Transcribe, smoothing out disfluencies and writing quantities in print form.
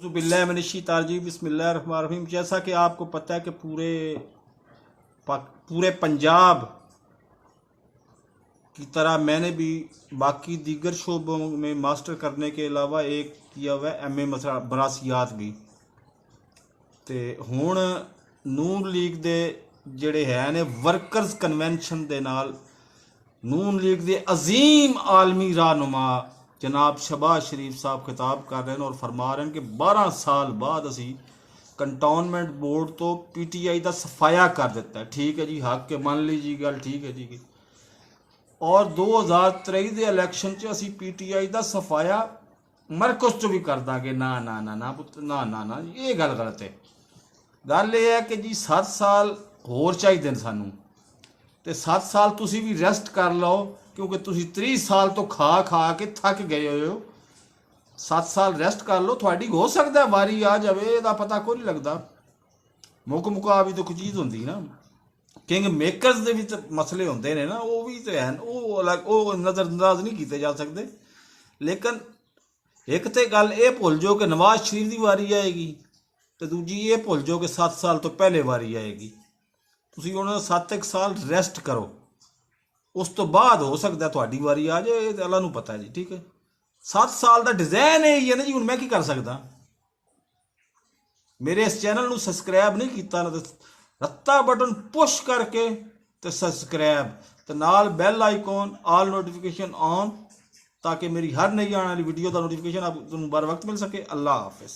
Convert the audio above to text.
बिल्लाहिमिनश्शैतानिर्रजीम बिस्मिल्लाहिर्रहमानिर्रहीम। जैसा कि आपको पता है कि पूरे पंजाब की तरह मैंने भी बाकी दीगर शोबों में मास्टर करने के अलावा एक किया हुआ है MA मरासियात भी। तो हुण नून लीग दे ਜਿਹੜੇ है ने वर्कर्स कन्वेंशन दे नाल नून लीग दे अजीम आलमी रहनुमा जनाब शहबाज शरीफ साहब खिताब कर रहे हैं और फरमा रहे हैं कि 12 साल बाद असी कंटोनमेंट बोर्ड तो PTI का सफाया कर दिता है। ठीक है जी, हक के मान लीजिए गल, ठीक है जी। और 2023 के इलैक्शन च असी PTI का सफाया मरकज चो भी कर देंगे। ना ना ना ना पुत ना ना ना, ये गल गलत है। गल यह है कि जी 7 साल होर चाहिए सानू, तो 7 साल तुसी भी रेस्ट कर लो, क्योंकि तुसी 30 साल तो खा खा के थक गए हो। 7 साल रेस्ट कर लो, थोड़ी हो सकता है वारी आ जाए, यदा पता कोई नहीं लगता। मुक मुका भी तो कोई चीज़ होंगी ना। किंग मेकरस के भी तो मसले होंगे ने ना, वो भी तो हैं, वो अलग, वो नज़रअंदाज नहीं किए जा सकते। लेकिन एक तो गल ये भुल जाओ कि नवाज शरीफ की वारी आएगी, तो दूजी ये भुल जाओ कि 7 साल तो पहले वारी आएगी। तुसी उन्होंने 7 साल रेस्ट करो, उस तो बाद हो सकता थोड़ी वारी आ जाए, ये अल्लाह नूं पता है जी। ठीक है, 7 साल का डिजाइन यही है ना जी। हुण मैं की कर सकदा? मेरे इस चैनल नूं सबसक्राइब नहीं किया ना, तो रत्ता बटन पुश करके तो सबसक्राइब, तो नाल बैल आइकॉन ऑल नोटिफिकेशन ऑन, ताकि मेरी हर नई आने वाली वीडियो का नोटिफिकेशन आप बर वक्त मिल सके। अल्लाह हाफिज़।